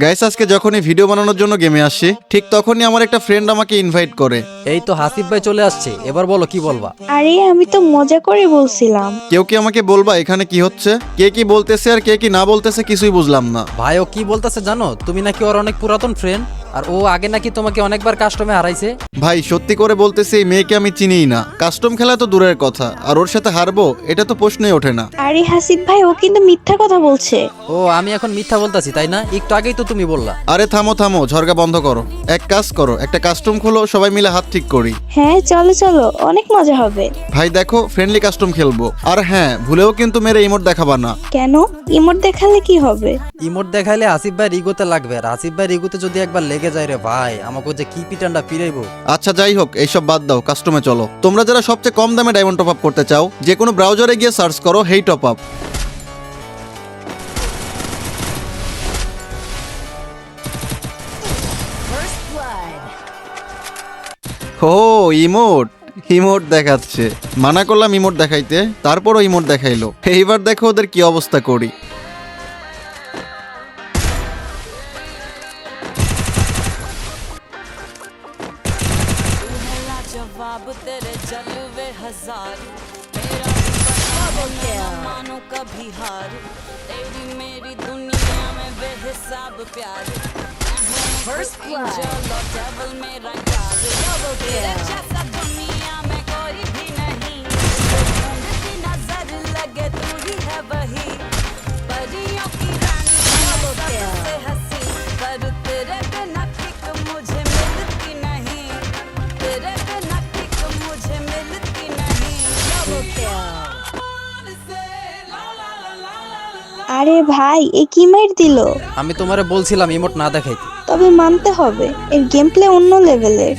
Guys আজকে যখনই video বানানোর জন্য গেমে আসছি ঠিক তখনই আমার একটা ফ্রেন্ড আমাকে ইনভাইট করে। এই তো হাসিফ ভাই চলে আসছে, এবার বলো কি বলবা। আরে আমি তো মজা করে বলছিলাম। কেউ কি আমাকে বলবা এখানে কি হচ্ছে? কে কি বলতেছে আর কে কি না বলতেছে কিছুই বুঝলাম না। ভাই ও কি বলতেছে জানো, তুমি নাকি ওর অনেক পুরাতন ফ্রেন্ড, আর ও আগে নাকি তোমাকে অনেকবার কাস্টমে হারাইছে। ভাই সত্যি করে বলতেছি এই মেয়েকে আমি চিনিই না, কাস্টম খেলা তো দূরের কথা আর ওর সাথে হারবো এটা তো প্রশ্নই ওঠে না। আরে হাসিফ ভাই ও কিন্তু মিথ্যা কথা বলছে। ও আমি এখন মিথ্যা বলতাছি তাই না? একটু আগেই তো তুমি বললা। আরে থামো থামো, ঝরগা বন্ধ করো। এক কাজ করো, একটা কাস্টম খোলো, সবাই মিলে হাত ঠিক করি। হ্যাঁ চলো চলো, অনেক মজা হবে। ভাই দেখো ফ্রেন্ডলি কাস্টম খেলবো, আর হ্যাঁ ভুলেও কিন্তু মেরে ইমোট দেখাবা না। কেন? ইমোট দেখালে কি হবে? ইমোট দেখাইলে আসিফ ভাই ইগোতে লাগবে, আর আসিফ ভাই ইগোতে যদি একবার লেগে যায় রে ভাই, আমাকে যে কি পিটানটা ফিরাইবো। আচ্ছা যাই হোক এইসব বাদ দাও, কাস্টমে চলো। তোমরা যারা সবচেয়ে কম দামে ডায়মন্ড টপ আপ করতে চাও যে কোনো ব্রাউজারে গিয়ে সার্চ করো হেই টপ আপ। ও ইমোট, ইমোট দেখাচ্ছে। মানা করলাম ইমোট দেখাইতে, তারপরও ইমোট দেখাইলো। এইবার দেখো ওদের কি অবস্থা করি। जवाब तेरे जलवे हजार मेरा भी ना मानो कभी हार तेरी मेरी दुनिया में बेहिसाब प्यार चलो डबल मेरा यार तेरे जैसा दुनिया में कोई भी नहीं ढूंढती नजर लगे तू ही है वही परियों की रानी सबसे हंसी पर तेरे बिना किक मुझे मिलती नहीं तेरे बिना किक मुझे मिलती नहीं আরে ভাই এ কি মার দিল? আমি তোমারে বলছিলাম ইমোট না দেখাইতে। তবে মানতে হবে এর গেম প্লে অন্য লেভেলের।